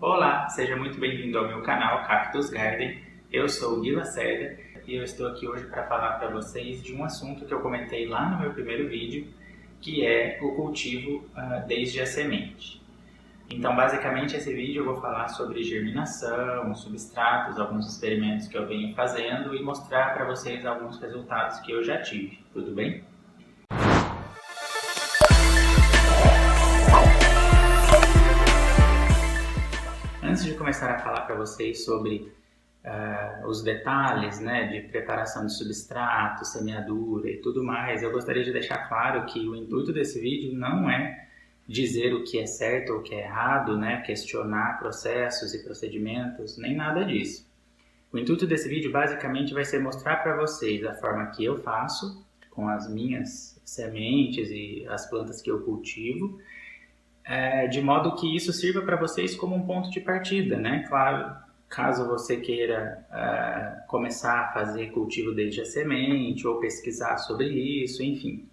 Olá, seja muito bem-vindo ao meu canal Cactus Garden. Eu sou o Gui Lacerda e eu estou aqui hoje para falar para vocês de um assunto que eu comentei lá no meu primeiro vídeo, que é o cultivo desde a semente. Então, basicamente, esse vídeo eu vou falar sobre germinação, substratos, alguns experimentos que eu venho fazendo e mostrar para vocês alguns resultados que eu já tive, tudo bem? Antes de começar a falar para vocês sobre os detalhes, né, de preparação de substrato, semeadura e tudo mais, eu gostaria de deixar claro que o intuito desse vídeo não é dizer o que é certo ou o que é errado, né, questionar processos e procedimentos, nem nada disso. O intuito desse vídeo basicamente vai ser mostrar para vocês a forma que eu faço com as minhas sementes e as plantas que eu cultivo, de modo que isso sirva para vocês como um ponto de partida, né? Claro, caso você queira começar a fazer cultivo desde a semente ou pesquisar sobre isso, enfim,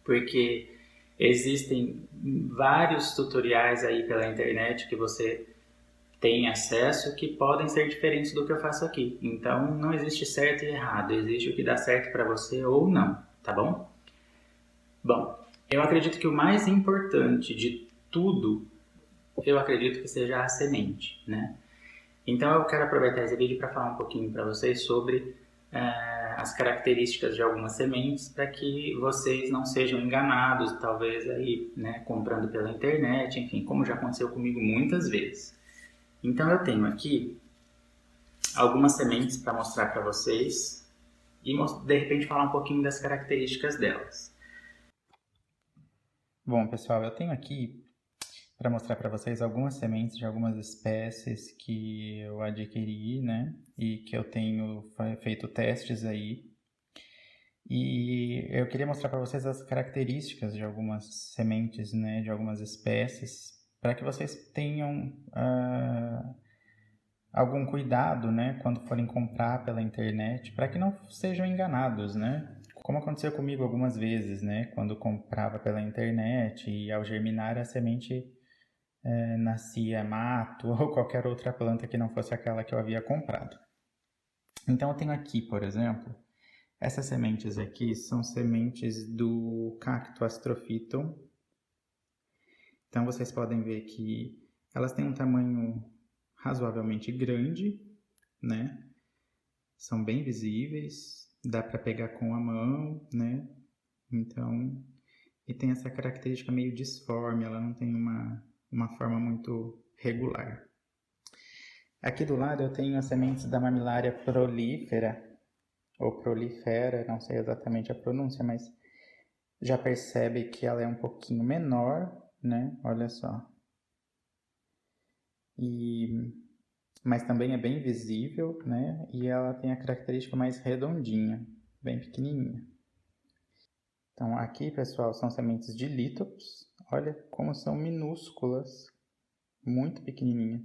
porque existem vários tutoriais aí pela internet que você tem acesso que podem ser diferentes do que eu faço aqui. Então, não existe certo e errado, existe o que dá certo para você ou não, tá bom? Bom, eu acredito que o mais importante de tudo, eu acredito que seja a semente, né? Então eu quero aproveitar esse vídeo para falar um pouquinho para vocês sobre as características de algumas sementes para que vocês não sejam enganados, talvez aí, né, comprando pela internet, enfim, como já aconteceu comigo muitas vezes. Então eu tenho aqui algumas sementes para mostrar para vocês e de repente falar um pouquinho das características delas. Bom, pessoal, eu tenho aqui para mostrar para vocês algumas sementes de algumas espécies que eu adquiri, né? E que eu tenho feito testes aí. E eu queria mostrar para vocês as características de algumas sementes, né? De algumas espécies, para que vocês tenham algum cuidado, né? Quando forem comprar pela internet, para que não sejam enganados, né? Como aconteceu comigo algumas vezes, né? Quando comprava pela internet e ao germinar a semente nascia mato ou qualquer outra planta que não fosse aquela que eu havia comprado. Então eu tenho aqui, por exemplo, essas sementes aqui são sementes do cacto Astrophyton. Então vocês podem ver que elas têm um tamanho razoavelmente grande, né? São bem visíveis, dá para pegar com a mão, né? Então, e tem essa característica meio disforme, ela não tem uma forma muito regular. Aqui do lado eu tenho as sementes da Mammillaria prolifera, ou prolifera, não sei exatamente a pronúncia, mas já percebe que ela é um pouquinho menor, né? Olha só. Mas também é bem visível, né? E ela tem a característica mais redondinha, bem pequenininha. Então aqui, pessoal, são sementes de Lithops. Olha como são minúsculas, muito pequenininhas.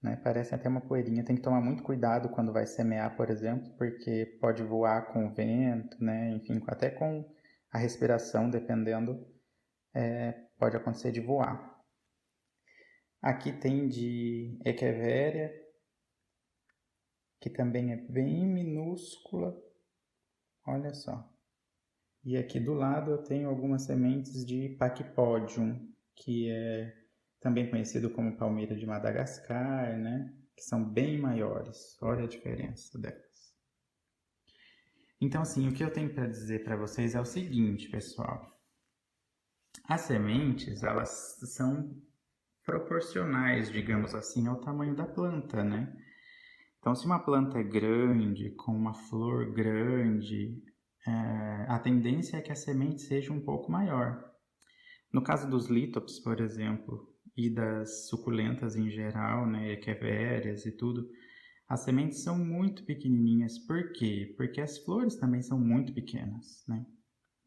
Né? Parece até uma poeirinha. Tem que tomar muito cuidado quando vai semear, por exemplo, porque pode voar com o vento, né? Enfim, até com a respiração, dependendo, pode acontecer de voar. Aqui tem de Echeveria, que também é bem minúscula. Olha só. E aqui do lado eu tenho algumas sementes de Pachypodium, que é também conhecido como palmeira de Madagascar, né? Que são bem maiores. Olha a diferença delas. Então, assim, o que eu tenho para dizer para vocês é o seguinte, pessoal. As sementes, elas são proporcionais, digamos assim, ao tamanho da planta, né? Então, se uma planta é grande, com uma flor grande, a tendência é que a semente seja um pouco maior. No caso dos Lithops, por exemplo, e das suculentas em geral, né, Echeverias e tudo, as sementes são muito pequenininhas. Por quê? Porque as flores também são muito pequenas, né?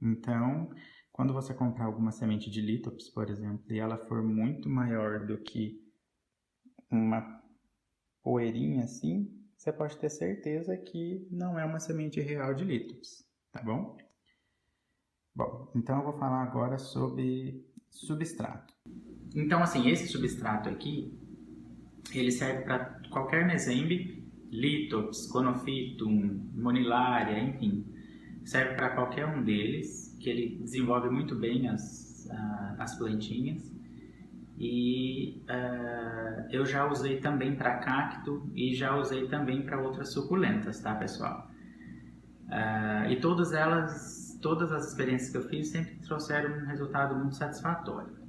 Então, quando você comprar alguma semente de Lithops, por exemplo, e ela for muito maior do que uma poeirinha assim, você pode ter certeza que não é uma semente real de Lithops, tá bom? Bom, então eu vou falar agora sobre substrato. Então, assim, esse substrato aqui, ele serve para qualquer mesembe, Lithops, Conophytum, Monilaria, enfim. Serve para qualquer um deles, que ele desenvolve muito bem as plantinhas. E eu já usei também para cacto e já usei também para outras suculentas, tá, pessoal? E todas as experiências que eu fiz sempre trouxeram um resultado muito satisfatório.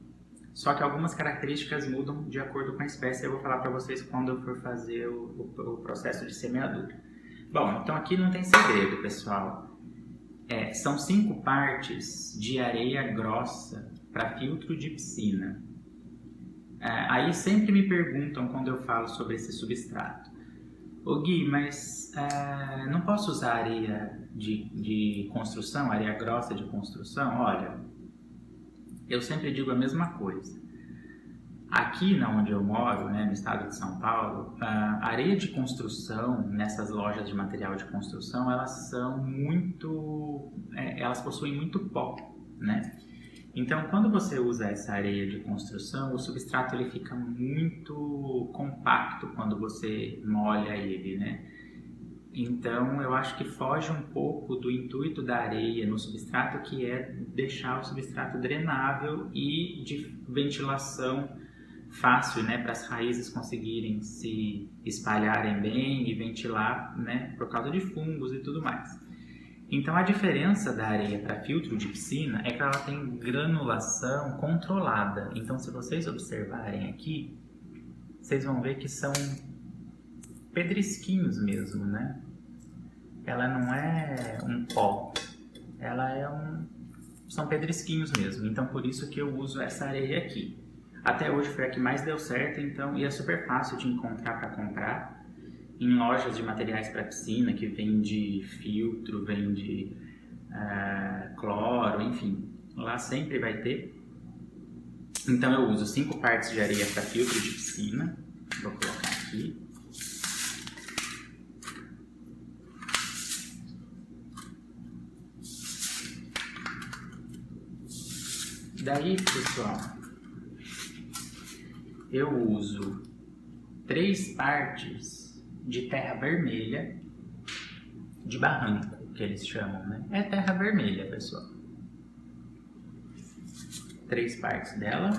Só que algumas características mudam de acordo com a espécie. Eu vou falar para vocês quando eu for fazer o processo de semeadura. Bom, então aqui não tem segredo, pessoal. São 5 partes de areia grossa para filtro de piscina. Aí sempre me perguntam quando eu falo sobre esse substrato: ô Gui, mas não posso usar areia de construção, areia grossa de construção? Olha, eu sempre digo a mesma coisa. Aqui onde eu moro, né, no estado de São Paulo, a areia de construção, nessas lojas de material de construção, elas possuem muito pó, né? Então, quando você usa essa areia de construção, o substrato ele fica muito compacto quando você molha ele, né? Então, eu acho que foge um pouco do intuito da areia no substrato, que é deixar o substrato drenável e de ventilação fácil, né, para as raízes conseguirem se espalharem bem e ventilar, né, por causa de fungos e tudo mais. Então, a diferença da areia para filtro de piscina é que ela tem granulação controlada. Então, se vocês observarem aqui, vocês vão ver que são pedrisquinhos mesmo, né? Ela não é um pó, são pedrisquinhos mesmo. Então, por isso que eu uso essa areia aqui. Até hoje foi a que mais deu certo, então, e é super fácil de encontrar para comprar em lojas de materiais para piscina, que vende filtro, vende cloro, enfim, lá sempre vai ter. Então eu uso 5 partes de areia para filtro de piscina, vou colocar aqui. Daí, pessoal, eu uso 3 partes de terra vermelha, de barranco, que eles chamam, né? É terra vermelha, pessoal. 3 partes dela.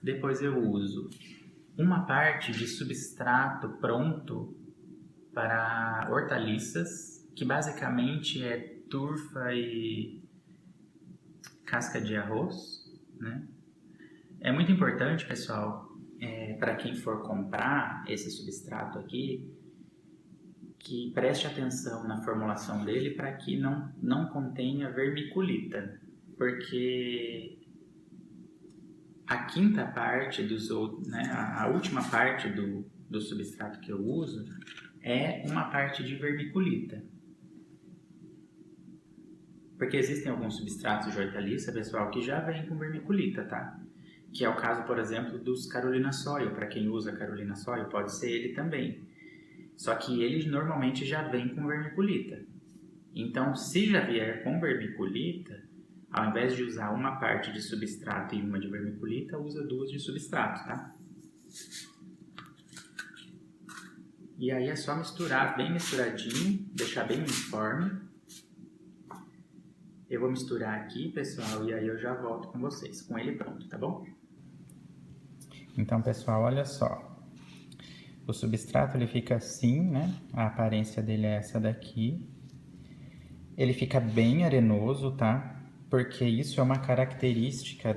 Depois eu uso uma parte de substrato pronto para hortaliças, que basicamente é turfa e casca de arroz, né? É muito importante, pessoal, para quem for comprar esse substrato aqui, que preste atenção na formulação dele para que não contenha vermiculita, porque a quinta parte a última parte do substrato que eu uso é uma parte de vermiculita. Porque existem alguns substratos de hortaliça, pessoal, que já vêm com vermiculita, tá? Que é o caso, por exemplo, dos Carolina Soil. Para quem usa Carolina Soil, pode ser ele também. Só que ele normalmente já vem com vermiculita. Então, se já vier com vermiculita, ao invés de usar uma parte de substrato e uma de vermiculita, usa 2 de substrato, tá? E aí é só misturar bem misturadinho, deixar bem uniforme. Eu vou misturar aqui, pessoal, e aí eu já volto com vocês, com ele pronto, tá bom? Então, pessoal, olha só. O substrato ele fica assim, né? A aparência dele é essa daqui. Ele fica bem arenoso, tá? Porque isso é uma característica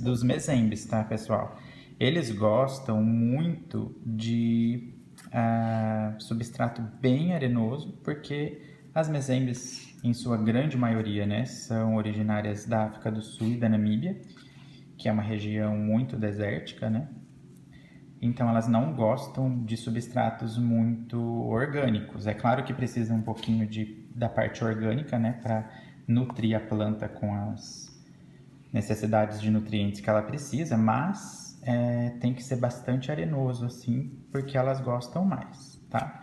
dos mesembes, tá, pessoal? Eles gostam muito de substrato bem arenoso, porque as mesembes, em sua grande maioria, né, são originárias da África do Sul e da Namíbia, que é uma região muito desértica, né? Então, elas não gostam de substratos muito orgânicos. É claro que precisa um pouquinho da parte orgânica, né, para nutrir a planta com as necessidades de nutrientes que ela precisa, mas tem que ser bastante arenoso, assim, porque elas gostam mais, tá?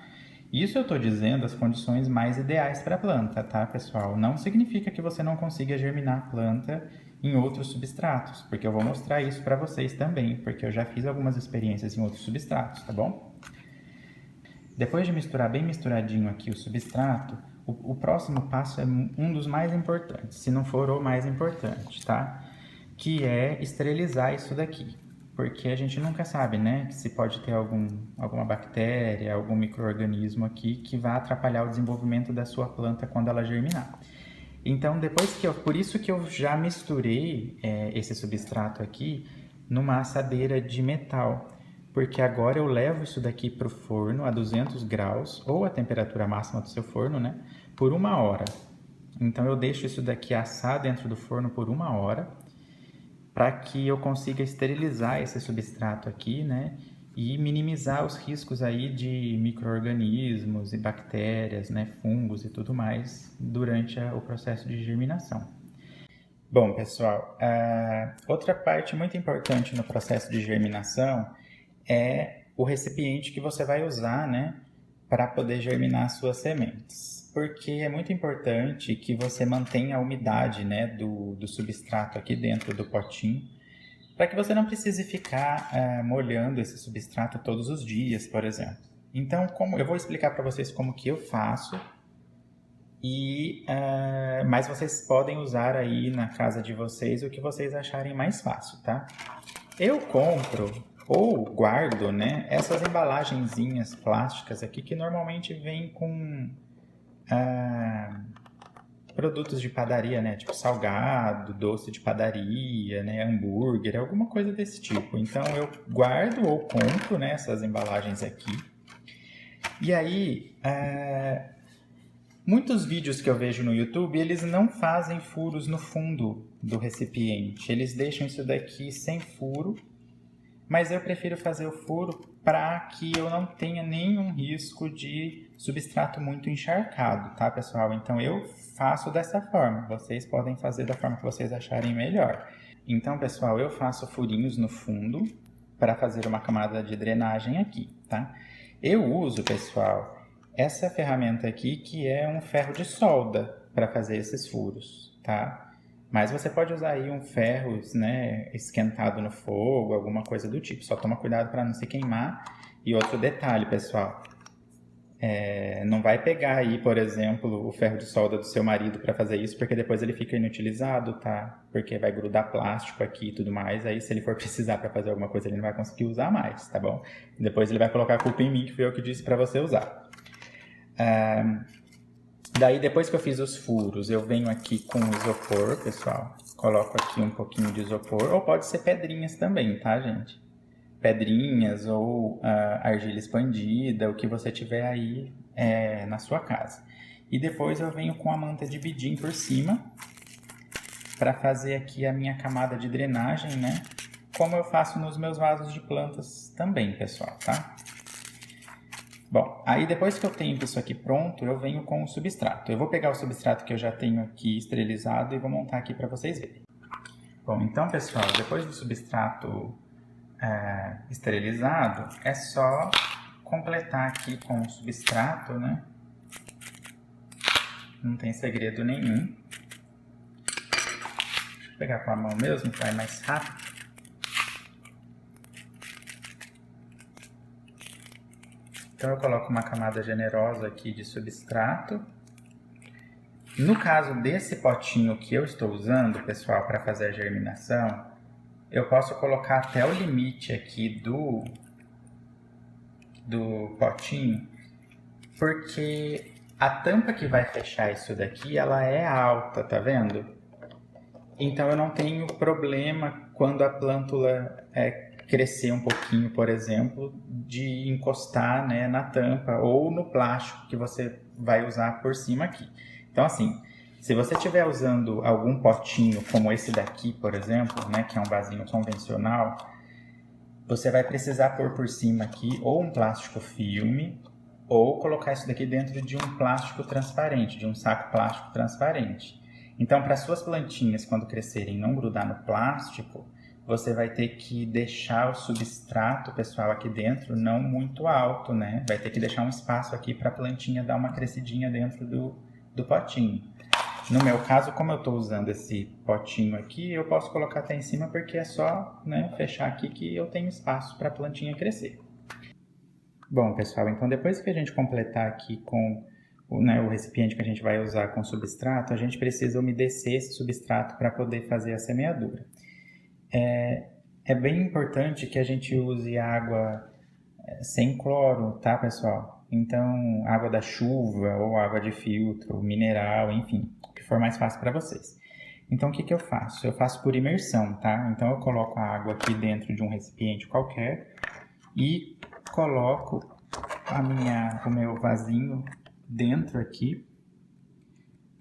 Isso eu estou dizendo as condições mais ideais para a planta, tá, pessoal? Não significa que você não consiga germinar a planta em outros substratos, porque eu vou mostrar isso para vocês também, porque eu já fiz algumas experiências em outros substratos, tá bom? Depois de misturar bem misturadinho aqui o substrato, o próximo passo é um dos mais importantes, se não for o mais importante, tá? Que é esterilizar isso daqui. Porque a gente nunca sabe, né, se pode ter alguma bactéria, algum micro-organismo aqui que vai atrapalhar o desenvolvimento da sua planta quando ela germinar. Então, por isso que eu já misturei esse substrato aqui numa assadeira de metal, porque agora eu levo isso daqui para o forno a 200 graus, ou a temperatura máxima do seu forno, né, por 1 hora. Então, eu deixo isso daqui assar dentro do forno por 1 hora, para que eu consiga esterilizar esse substrato aqui, né, e minimizar os riscos aí de micro-organismos e bactérias, né, fungos e tudo mais durante o processo de germinação. Bom, pessoal, outra parte muito importante no processo de germinação é o recipiente que você vai usar, né, para poder germinar suas sementes. Porque é muito importante que você mantenha a umidade, né, do substrato aqui dentro do potinho, para que você não precise ficar molhando esse substrato todos os dias, por exemplo. Então, eu vou explicar para vocês como que eu faço, mas vocês podem usar aí na casa de vocês o que vocês acharem mais fácil, tá? Eu compro ou guardo, né, essas embalagenzinhas plásticas aqui que normalmente vêm com produtos de padaria, né, tipo salgado, doce de padaria, né, hambúrguer, alguma coisa desse tipo. Então eu guardo ou compro, né, essas embalagens aqui. E aí, muitos vídeos que eu vejo no YouTube, eles não fazem furos no fundo do recipiente. Eles deixam isso daqui sem furo, mas eu prefiro fazer o furo para que eu não tenha nenhum risco de substrato muito encharcado, tá, pessoal? Então eu faço dessa forma, vocês podem fazer da forma que vocês acharem melhor. Então, pessoal, eu faço furinhos no fundo para fazer uma camada de drenagem aqui, tá? Eu uso, pessoal, essa ferramenta aqui que é um ferro de solda para fazer esses furos, tá? Mas você pode usar aí um ferro, né, esquentado no fogo, alguma coisa do tipo. Só toma cuidado para não se queimar. E outro detalhe, pessoal. Não vai pegar aí, por exemplo, o ferro de solda do seu marido para fazer isso, porque depois ele fica inutilizado, tá? Porque vai grudar plástico aqui e tudo mais. Aí se ele for precisar para fazer alguma coisa, ele não vai conseguir usar mais, tá bom? Depois ele vai colocar a culpa em mim, que foi eu que disse para você usar. Daí, depois que eu fiz os furos, eu venho aqui com isopor, pessoal. Coloco aqui um pouquinho de isopor, ou pode ser pedrinhas também, tá, gente? Pedrinhas ou argila expandida, o que você tiver aí na sua casa. E depois eu venho com a manta de bidim por cima, para fazer aqui a minha camada de drenagem, né? Como eu faço nos meus vasos de plantas também, pessoal, tá? Bom, aí depois que eu tenho isso aqui pronto, eu venho com o substrato. Eu vou pegar o substrato que eu já tenho aqui esterilizado e vou montar aqui para vocês verem. Bom, então, pessoal, depois do substrato esterilizado, é só completar aqui com o substrato, né? Não tem segredo nenhum. Deixa eu pegar com a mão mesmo, que vai mais rápido. Então eu coloco uma camada generosa aqui de substrato. No caso desse potinho que eu estou usando, pessoal, para fazer a germinação, eu posso colocar até o limite aqui do potinho, porque a tampa que vai fechar isso daqui, ela é alta, tá vendo? Então eu não tenho problema quando a plântula crescer um pouquinho, por exemplo, de encostar, né, na tampa ou no plástico que você vai usar por cima aqui. Então, assim, se você estiver usando algum potinho como esse daqui, por exemplo, né, que é um vasinho convencional, você vai precisar pôr por cima aqui ou um plástico filme ou colocar isso daqui dentro de um plástico transparente, de um saco plástico transparente. Então, para suas plantinhas, quando crescerem, não grudar no plástico, você vai ter que deixar o substrato, pessoal, aqui dentro não muito alto, né? Vai ter que deixar um espaço aqui para a plantinha dar uma crescidinha dentro do potinho. No meu caso, como eu estou usando esse potinho aqui, eu posso colocar até em cima porque é só, né, fechar aqui que eu tenho espaço para a plantinha crescer. Bom, pessoal, então depois que a gente completar aqui com o recipiente que a gente vai usar com substrato, a gente precisa umedecer esse substrato para poder fazer a semeadura. É bem importante que a gente use água sem cloro, tá, pessoal? Então, água da chuva ou água de filtro, mineral, enfim, o que for mais fácil para vocês. Então, o que eu faço? Eu faço por imersão, tá? Então, eu coloco a água aqui dentro de um recipiente qualquer e coloco o meu vasinho dentro aqui,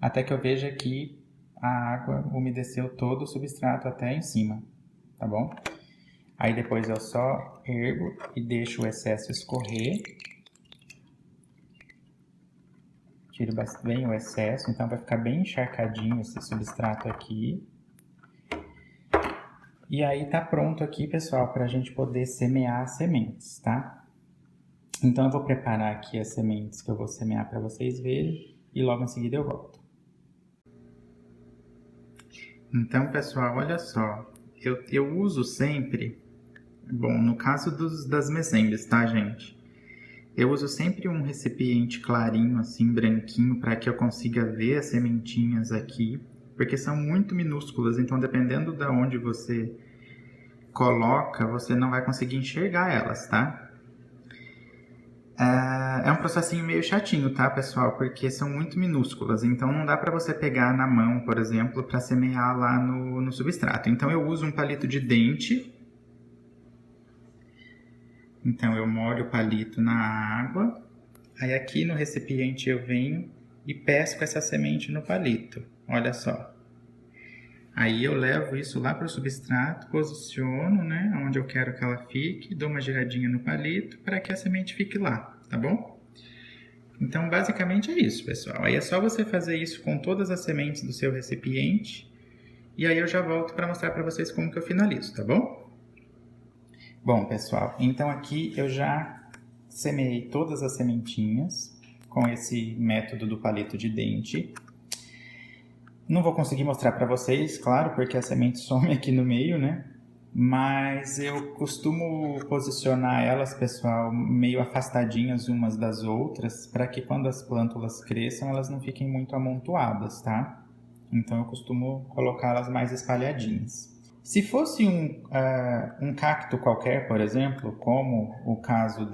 até que eu veja que a água umedeceu todo o substrato até em cima, tá bom? Aí depois eu só ergo e deixo o excesso escorrer. Tiro bem o excesso, então vai ficar bem encharcadinho esse substrato aqui. E aí tá pronto aqui, pessoal, para a gente poder semear as sementes, tá? Então eu vou preparar aqui as sementes que eu vou semear para vocês verem e logo em seguida eu volto. Então, pessoal, olha só, eu uso sempre, bom, no caso das mesembres, tá, gente? Eu uso sempre um recipiente clarinho, assim, branquinho, para que eu consiga ver as sementinhas aqui, porque são muito minúsculas, então dependendo de onde você coloca, você não vai conseguir enxergar elas, tá? É um processinho meio chatinho, tá, pessoal? Porque são muito minúsculas, então não dá para você pegar na mão, por exemplo, para semear lá no substrato. Então eu uso um palito de dente. Então eu molho o palito na água. Aí aqui no recipiente eu venho e pesco essa semente no palito. Olha só. Aí eu levo isso lá para o substrato, posiciono, né, onde eu quero que ela fique, dou uma giradinha no palito para que a semente fique lá, tá bom? Então, basicamente é isso, pessoal. Aí é só você fazer isso com todas as sementes do seu recipiente e aí eu já volto para mostrar para vocês como que eu finalizo, tá bom? Bom, pessoal, então aqui eu já semeei todas as sementinhas com esse método do palito de dente. Não vou conseguir mostrar para vocês, claro, porque a semente some aqui no meio, né? Mas eu costumo posicionar elas, pessoal, meio afastadinhas umas das outras, para que quando as plântulas cresçam, elas não fiquem muito amontoadas, tá? Então eu costumo colocá-las mais espalhadinhas. Se fosse um cacto qualquer, por exemplo, como o caso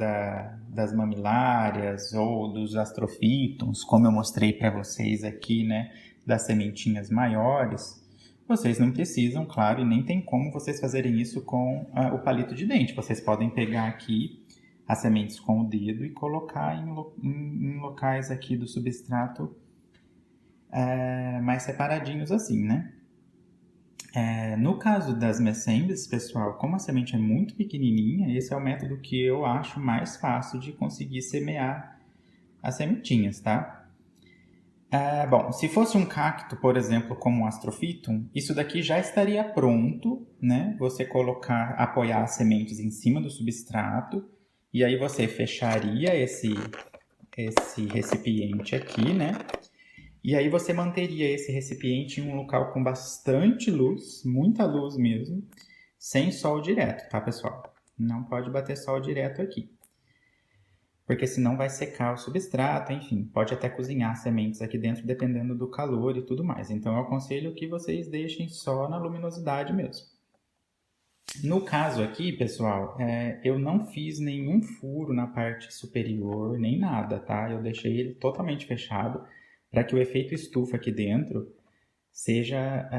das mamilárias ou dos astrofitums, como eu mostrei para vocês aqui, né? Das sementinhas maiores, vocês não precisam, claro, e nem tem como vocês fazerem isso com o palito de dente. Vocês podem pegar aqui as sementes com o dedo e colocar em locais aqui do substrato mais separadinhos assim, né? No caso das messembres, pessoal, como a semente é muito pequenininha, esse é o método que eu acho mais fácil de conseguir semear as sementinhas, tá? Bom, se fosse um cacto, por exemplo, como um astrofittum, isso daqui já estaria pronto, né? Você apoiar as sementes em cima do substrato e aí você fecharia esse recipiente aqui, né? E aí você manteria esse recipiente em um local com bastante luz, muita luz mesmo, sem sol direto, tá, pessoal? Não pode bater sol direto aqui, porque senão vai secar o substrato, enfim, pode até cozinhar sementes aqui dentro, dependendo do calor e tudo mais. Então, eu aconselho que vocês deixem só na luminosidade mesmo. No caso aqui, pessoal, eu não fiz nenhum furo na parte superior, nem nada, tá? Eu deixei ele totalmente fechado, para que o efeito estufa aqui dentro seja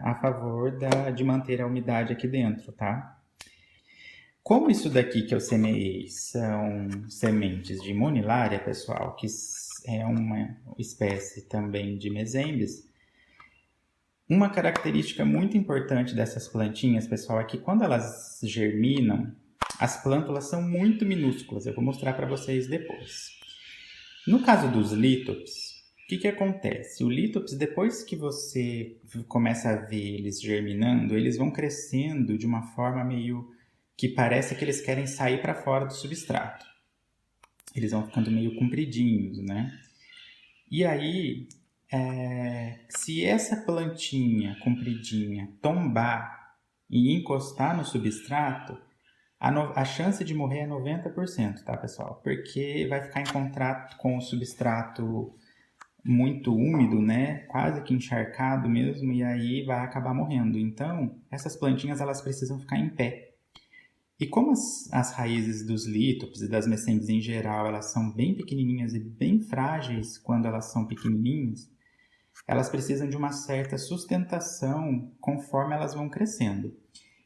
a favor de manter a umidade aqui dentro, tá? Como isso daqui que eu semeei são sementes de Monilaria, pessoal, que é uma espécie também de mesembres, uma característica muito importante dessas plantinhas, pessoal, é que quando elas germinam, as plântulas são muito minúsculas. Eu vou mostrar para vocês depois. No caso dos lítops, que acontece? O lítops, depois que você começa a ver eles germinando, eles vão crescendo de uma forma meio que parece que eles querem sair para fora do substrato. Eles vão ficando meio compridinhos, né? E aí, se essa plantinha compridinha tombar e encostar no substrato, a chance de morrer é 90%, tá, pessoal? Porque vai ficar em contato com o substrato muito úmido, né? Quase que encharcado mesmo, e aí vai acabar morrendo. Então, essas plantinhas elas precisam ficar em pé. E como as raízes dos lítops e das messembres em geral, elas são bem pequenininhas e bem frágeis quando elas são pequenininhas, elas precisam de uma certa sustentação conforme elas vão crescendo.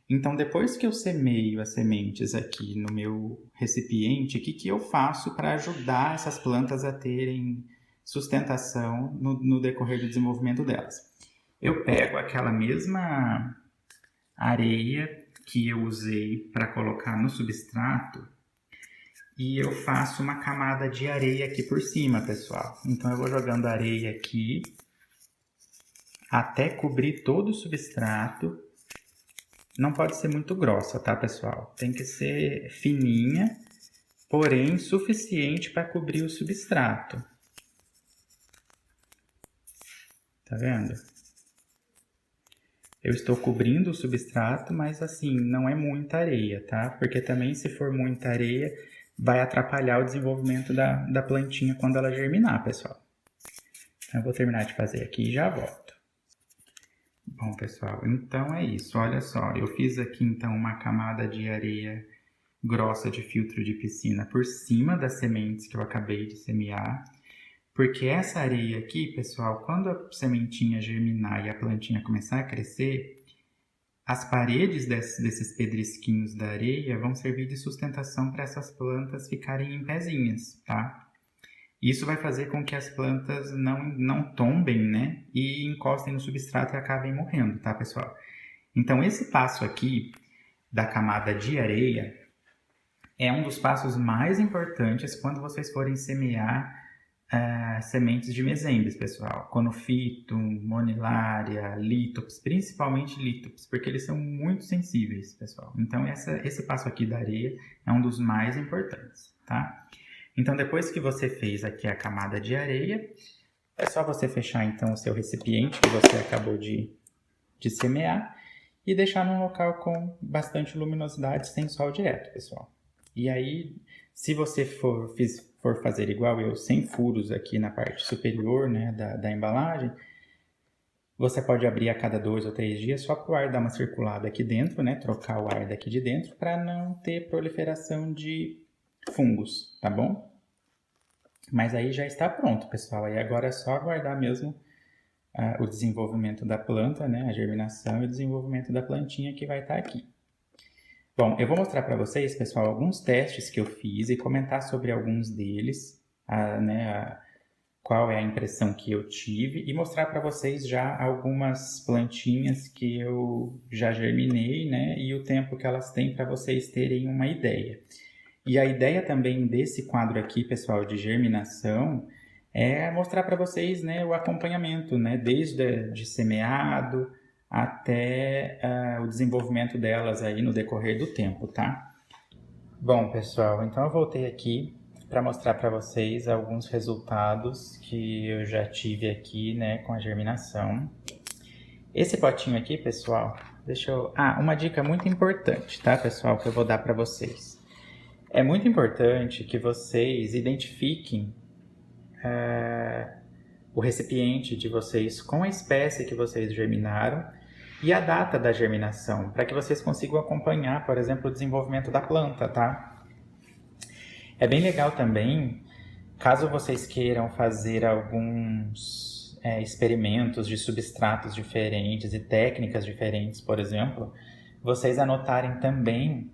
Então, depois que eu semeio as sementes aqui no meu recipiente, o que eu faço para ajudar essas plantas a terem sustentação no decorrer do desenvolvimento delas? Eu pego aquela mesma areia que eu usei para colocar no substrato e eu faço uma camada de areia aqui por cima, pessoal. Então, eu vou jogando areia aqui até cobrir todo o substrato. Não pode ser muito grossa, tá, pessoal? Tem que ser fininha, porém suficiente para cobrir o substrato. Tá vendo? Eu estou cobrindo o substrato, mas assim, não é muita areia, tá? Porque também se for muita areia, vai atrapalhar o desenvolvimento da plantinha quando ela germinar, pessoal. Então, eu vou terminar de fazer aqui e já volto. Bom, pessoal, então é isso. Olha só, eu fiz aqui então uma camada de areia grossa de filtro de piscina por cima das sementes que eu acabei de semear. Porque essa areia aqui, pessoal, quando a sementinha germinar e a plantinha começar a crescer, as paredes desses pedrisquinhos da areia vão servir de sustentação para essas plantas ficarem em pezinhas, tá? Isso vai fazer com que as plantas não tombem, né? E encostem no substrato e acabem morrendo, tá, pessoal? Então, esse passo aqui da camada de areia é um dos passos mais importantes quando vocês forem semear sementes de mesembres, pessoal. Conofito, monilária, lítops, principalmente lítops, porque eles são muito sensíveis, pessoal. Então, esse passo aqui da areia é um dos mais importantes, tá? Então, depois que você fez aqui a camada de areia, é só você fechar então o seu recipiente que você acabou de semear e deixar num local com bastante luminosidade, sem sol direto, pessoal. E aí, se você for fazer igual eu, sem furos aqui na parte superior, né, da embalagem, você pode abrir a cada 2 ou 3 dias só para o ar dar uma circulada aqui dentro, né, trocar o ar daqui de dentro para não ter proliferação de fungos, tá bom? Mas aí já está pronto, pessoal. Aí agora é só aguardar mesmo o desenvolvimento da planta, né? A germinação e o desenvolvimento da plantinha que vai estar aqui. Bom, eu vou mostrar para vocês, pessoal, alguns testes que eu fiz e comentar sobre alguns deles, qual é a impressão que eu tive e mostrar para vocês já algumas plantinhas que eu já germinei, né? E o tempo que elas têm para vocês terem uma ideia. E a ideia também desse quadro aqui, pessoal, de germinação, é mostrar para vocês, né, o acompanhamento, né, desde de semeado até o desenvolvimento delas aí no decorrer do tempo, tá? Bom, pessoal, então eu voltei aqui para mostrar para vocês alguns resultados que eu já tive aqui, né, com a germinação. Esse potinho aqui, pessoal, uma dica muito importante, tá, pessoal, que eu vou dar para vocês. É muito importante que vocês identifiquem o recipiente de vocês com a espécie que vocês germinaram e a data da germinação, para que vocês consigam acompanhar, por exemplo, o desenvolvimento da planta, tá? É bem legal também, caso vocês queiram fazer alguns experimentos de substratos diferentes e técnicas diferentes, por exemplo, vocês anotarem também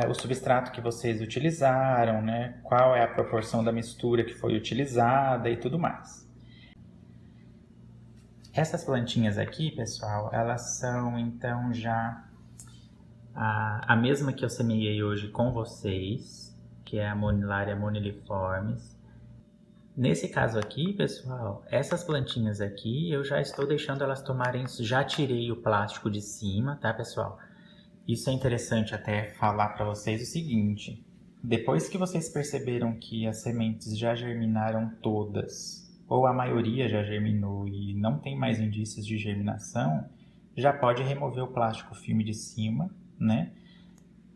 o substrato que vocês utilizaram, né? Qual é a proporção da mistura que foi utilizada e tudo mais. Essas plantinhas aqui, pessoal, elas são então já a mesma que eu semeei hoje com vocês, que é a Monilaria moniliformes. Nesse caso aqui, pessoal, essas plantinhas aqui, eu já estou deixando elas tomarem, já tirei o plástico de cima, tá, pessoal? Isso é interessante até falar para vocês o seguinte: depois que vocês perceberam que as sementes já germinaram todas, ou a maioria já germinou e não tem mais indícios de germinação, já pode remover o plástico filme de cima, né?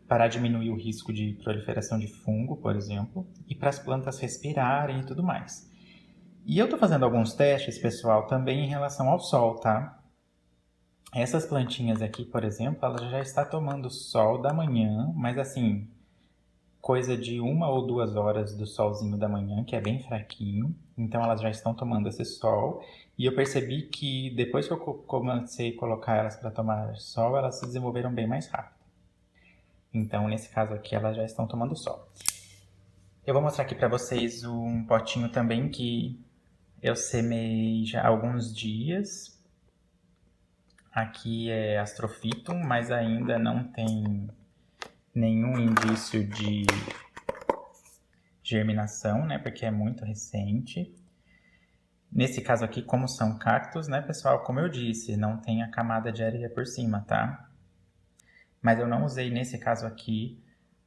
Para diminuir o risco de proliferação de fungo, por exemplo, e para as plantas respirarem e tudo mais. E eu estou fazendo alguns testes, pessoal, também em relação ao sol, tá? Essas plantinhas aqui, por exemplo, ela já está tomando sol da manhã, mas assim, coisa de 1 ou 2 horas do solzinho da manhã, que é bem fraquinho. Então elas já estão tomando esse sol. E eu percebi que depois que eu comecei a colocar elas para tomar sol, elas se desenvolveram bem mais rápido. Então, nesse caso aqui, elas já estão tomando sol. Eu vou mostrar aqui para vocês um potinho também que eu semeei já há alguns dias. Aqui é Astrophytum, mas ainda não tem nenhum indício de germinação, né? Porque é muito recente. Nesse caso aqui, como são cactos, né, pessoal? Como eu disse, não tem a camada de areia por cima, tá? Mas eu não usei, nesse caso aqui,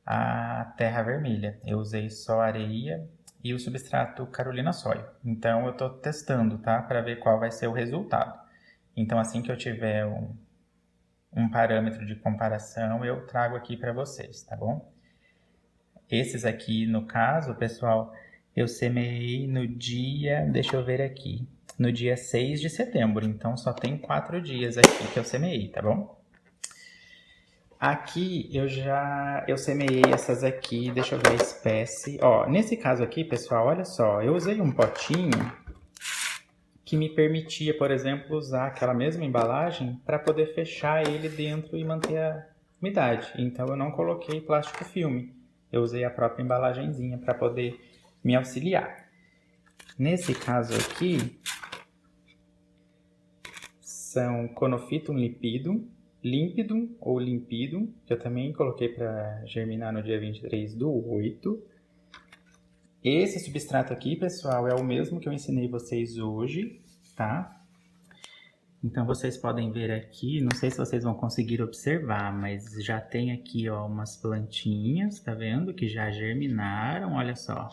a terra vermelha. Eu usei só areia e o substrato Carolina Soy. Então, eu estou testando, tá? Para ver qual vai ser o resultado. Então, assim que eu tiver um parâmetro de comparação, eu trago aqui para vocês, tá bom? Esses aqui, no caso, pessoal, eu semeei no dia, deixa eu ver aqui, no dia 6 de setembro. Então, só tem 4 dias aqui que eu semeei, tá bom? Aqui eu semeei essas aqui, deixa eu ver a espécie. Ó, nesse caso aqui, pessoal, olha só, eu usei um potinho que me permitia, por exemplo, usar aquela mesma embalagem para poder fechar ele dentro e manter a umidade. Então eu não coloquei plástico filme, eu usei a própria embalagenzinha para poder me auxiliar. Nesse caso aqui, são Conophytum limpidum, ou limpidum, que eu também coloquei para germinar no dia 23/8. Esse substrato aqui, pessoal, é o mesmo que eu ensinei vocês hoje, tá? Então vocês podem ver aqui, não sei se vocês vão conseguir observar, mas já tem aqui, ó, umas plantinhas, tá vendo? Que já germinaram, olha só.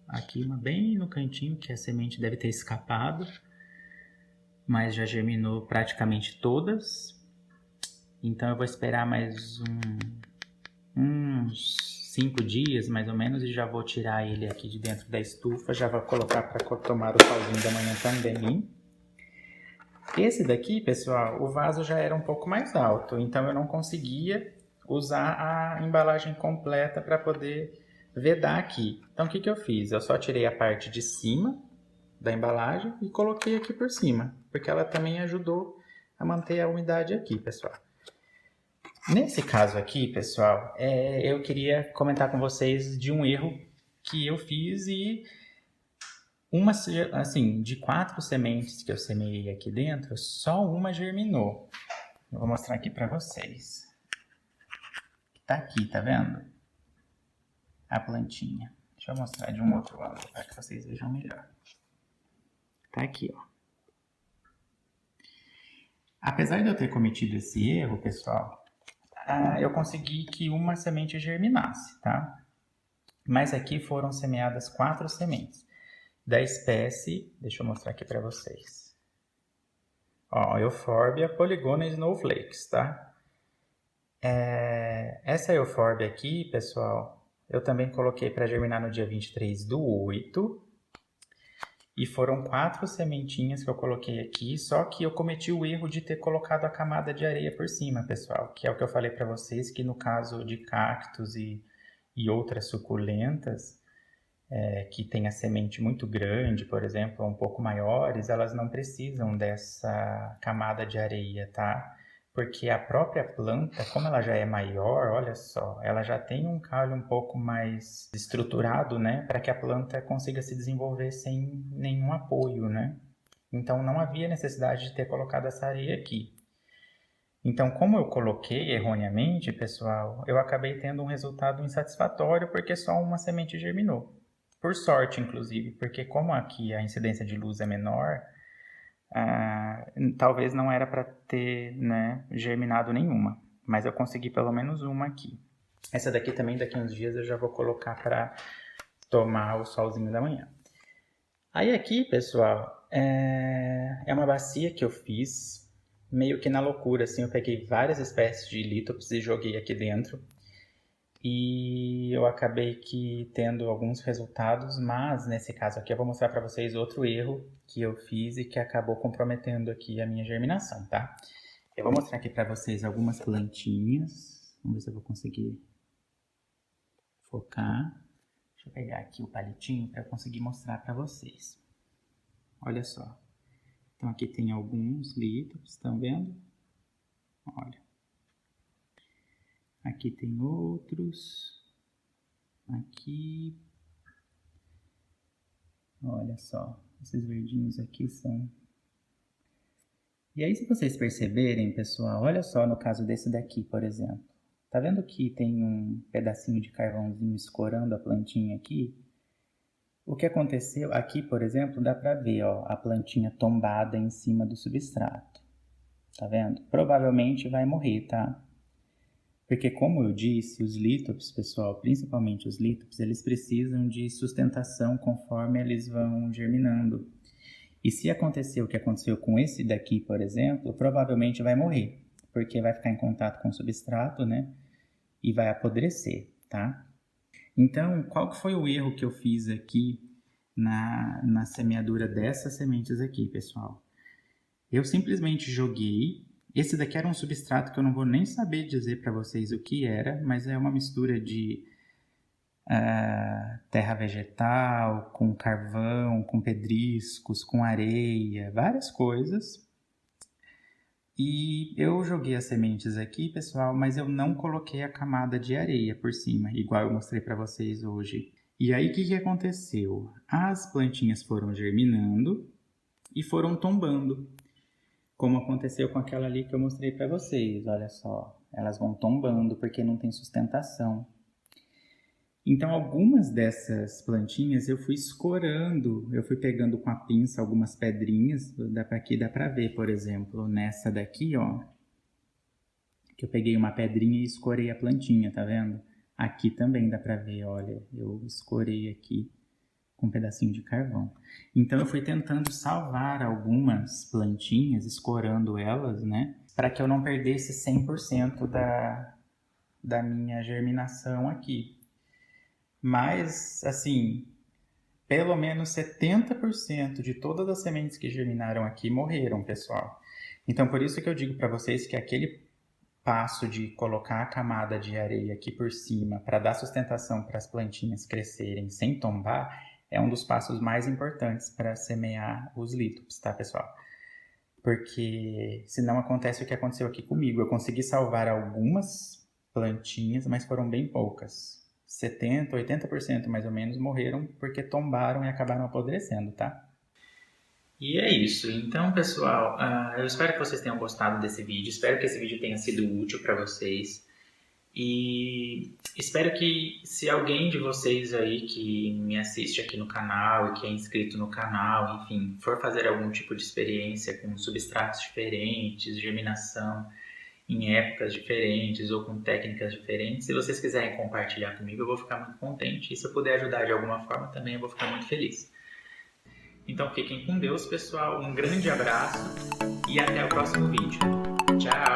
Aqui uma bem no cantinho, que a semente deve ter escapado, mas já germinou praticamente todas. Então eu vou esperar mais uns 5 dias, mais ou menos, e já vou tirar ele aqui de dentro da estufa, já vou colocar para tomar o solzinho da manhã também. Esse daqui, pessoal, o vaso já era um pouco mais alto, então eu não conseguia usar a embalagem completa para poder vedar aqui. Então o que eu fiz? Eu só tirei a parte de cima da embalagem e coloquei aqui por cima, porque ela também ajudou a manter a umidade aqui, pessoal. Nesse caso aqui, pessoal, eu queria comentar com vocês de um erro que eu fiz e de 4 sementes que eu semeei aqui dentro, só uma germinou. Eu vou mostrar aqui para vocês. Tá aqui, tá vendo? A plantinha. Deixa eu mostrar de um outro ângulo para que vocês vejam melhor. Tá aqui, ó. Apesar de eu ter cometido esse erro, pessoal, eu consegui que uma semente germinasse, tá? Mas aqui foram semeadas 4 sementes da espécie, deixa eu mostrar aqui para vocês. Ó, Euphorbia Polygona Snowflakes, tá? Essa Euphorbia aqui, pessoal, eu também coloquei para germinar no dia 23/8. E foram 4 sementinhas que eu coloquei aqui, só que eu cometi o erro de ter colocado a camada de areia por cima, pessoal. Que é o que eu falei para vocês, que no caso de cactos e outras suculentas, que tem a semente muito grande, por exemplo, ou um pouco maiores, elas não precisam dessa camada de areia, tá? Porque a própria planta, como ela já é maior, olha só, ela já tem um caule um pouco mais estruturado, né? Para que a planta consiga se desenvolver sem nenhum apoio, né? Então não havia necessidade de ter colocado essa areia aqui. Então, como eu coloquei erroneamente, pessoal, eu acabei tendo um resultado insatisfatório porque só uma semente germinou. Por sorte, inclusive, porque como aqui a incidência de luz é menor, talvez não era para ter, né, germinado nenhuma, mas eu consegui pelo menos uma aqui. Essa daqui também, daqui a uns dias, eu já vou colocar para tomar o solzinho da manhã. Aí aqui, pessoal, é uma bacia que eu fiz meio que na loucura, assim. Eu peguei várias espécies de lítops e joguei aqui dentro. E eu acabei que tendo alguns resultados, mas nesse caso aqui eu vou mostrar para vocês outro erro que eu fiz e que acabou comprometendo aqui a minha germinação, tá? Eu vou mostrar aqui para vocês algumas plantinhas. Vamos ver se eu vou conseguir focar. Deixa eu pegar aqui o palitinho para eu conseguir mostrar para vocês. Olha só. Então aqui tem alguns lítops, estão vendo? Olha. Aqui tem outros. Aqui. Olha só. Esses verdinhos aqui são... E aí, se vocês perceberem, pessoal, olha só no caso desse daqui, por exemplo. Tá vendo que tem um pedacinho de carvãozinho escorando a plantinha aqui? O que aconteceu aqui, por exemplo, dá pra ver, ó, a plantinha tombada em cima do substrato. Tá vendo? Provavelmente vai morrer, tá? Porque, como eu disse, os lítops, pessoal, principalmente os lítops, eles precisam de sustentação conforme eles vão germinando. E se acontecer o que aconteceu com esse daqui, por exemplo, provavelmente vai morrer, porque vai ficar em contato com o substrato, né? E vai apodrecer, tá? Então, qual que foi o erro que eu fiz aqui na semeadura dessas sementes aqui, pessoal? Eu simplesmente joguei. Esse daqui era um substrato que eu não vou nem saber dizer para vocês o que era, mas é uma mistura de terra vegetal, com carvão, com pedriscos, com areia, várias coisas. E eu joguei as sementes aqui, pessoal, mas eu não coloquei a camada de areia por cima, igual eu mostrei para vocês hoje. E aí, o que aconteceu? As plantinhas foram germinando e foram tombando, como aconteceu com aquela ali que eu mostrei para vocês. Olha só, elas vão tombando porque não tem sustentação. Então, algumas dessas plantinhas eu fui escorando, eu fui pegando com a pinça algumas pedrinhas, aqui dá pra ver, por exemplo, nessa daqui, ó, que eu peguei uma pedrinha e escorei a plantinha, tá vendo? Aqui também dá pra ver, olha, eu escorei aqui com um pedacinho de carvão. Então, eu fui tentando salvar algumas plantinhas, escorando elas, né, para que eu não perdesse 100% da minha germinação aqui. Mas, assim, pelo menos 70% de todas as sementes que germinaram aqui morreram, pessoal. Então, por isso que eu digo para vocês que aquele passo de colocar a camada de areia aqui por cima para dar sustentação para as plantinhas crescerem sem tombar é um dos passos mais importantes para semear os lítops, tá, pessoal? Porque senão acontece o que aconteceu aqui comigo. Eu consegui salvar algumas plantinhas, mas foram bem poucas. 70%, 80% mais ou menos morreram porque tombaram e acabaram apodrecendo, tá? E é isso. Então, pessoal, eu espero que vocês tenham gostado desse vídeo. Espero que esse vídeo tenha sido útil para vocês. E espero que, se alguém de vocês aí que me assiste aqui no canal e que é inscrito no canal, enfim, for fazer algum tipo de experiência com substratos diferentes, germinação em épocas diferentes ou com técnicas diferentes, se vocês quiserem compartilhar comigo, eu vou ficar muito contente. E se eu puder ajudar de alguma forma também, eu vou ficar muito feliz. Então fiquem com Deus, pessoal. Um grande abraço e até o próximo vídeo. Tchau!